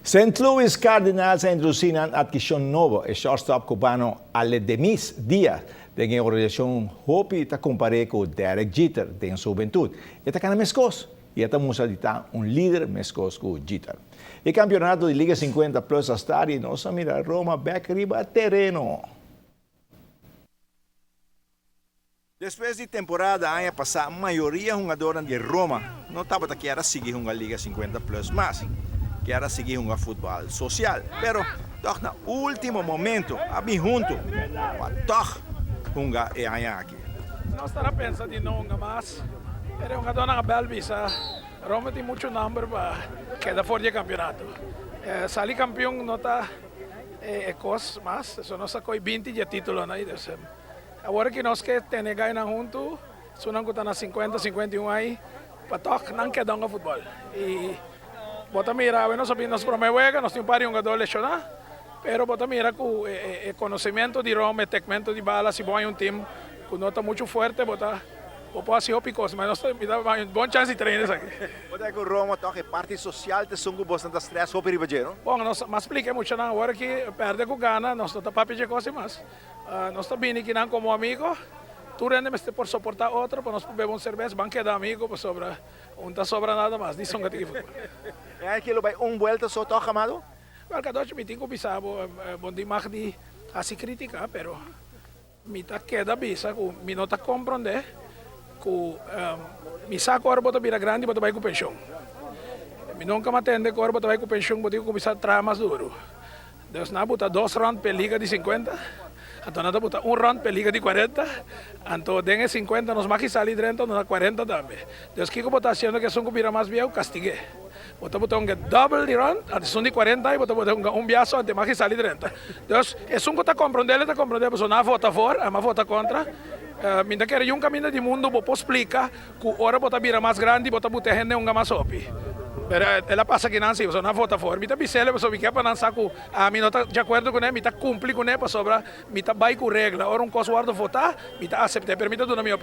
St. Louis Cardinals sa introdusinan at Kishon Novo, shortstop cubano Aledemis Diaz, de organización Hopi ta compare con Derek Jeter de su juventud. Esta cana mescos, y esta musalita un líder mescos con Jeter. El campeonato de Liga 50 Plus hasta y nos mira Roma back arriba terreno. Después de temporada año pasada, mayoría jugadores de Roma no estaba que ahora sigue jugando Liga 50 Plus más, que ahora sigue jugando fútbol social. Pero toch na último momento, abi junto, para toch jugar aqui. Não estará pensando em não jogar mais. Era um jogador na Belvisa. Roma tem muito número para quedar fora de campeonato. Salir campeão não está coisa mais. Só nós sacou 20 de título aí. Agora que nós que temos ganho junto, só não está na 50, 51 aí, para toch não quedar no futebol. E bota mira, nós sabemos promovemos, nós temos um jogador lesionado. Pero bota mira que o conhecimento de Roma, o tecmento de bala, se põe um time que não está muito forte, bota pode ser picos, mas nós temos uma boa chance de treinar isso aqui. Bota que o Roma toca parte social, te sungo bastante stress, hopi ribageiro. Bom, nós expliquei muito na hora que perde com gana, nós não está para pedir coisa mais. Nós está bem aqui como amigo, tu rendemos por suportar outro, para nós beber cerveja, banque de amigo, para sobra, não está sobra nada mais, disso não tem futebol. É aquilo vai vuelta só toca amado? Cada me tenho pensado, bom demais de assim criticar, pero me tá queda bisa, que me não tá compreender, que me saco agora bota vira grande, bota vai com pensão. Me nunca me atende agora bota vai com pensão, bota começar a trabalhar mais duro. Deus na bota 2 rounds per liga de 50, então nada bota 1 round per liga de 40, então dengue 50 nos mais que sair dentro, nos 40 também. Deus que bota haciendo que são que vira mais viejo, castiguei. Bota um double de run, a são de 40 e bota um biaço ante mais que sair dentro. Então, é um que está compreendendo, a não vota a favor, a vota contra. Minha quer um caminho de mundo, vou explicar que hora bota vira mais grande, bota botar gente mais sopi. Pero ela passa que não se, você não vota a favor. Mita bisele, você quer para não saco, a mim não está de acordo com ele, mita cumpre com ele para sobrar, mita vai com regra. Ora coisa guardo votar, mita aceitar, permita do na minha opinião.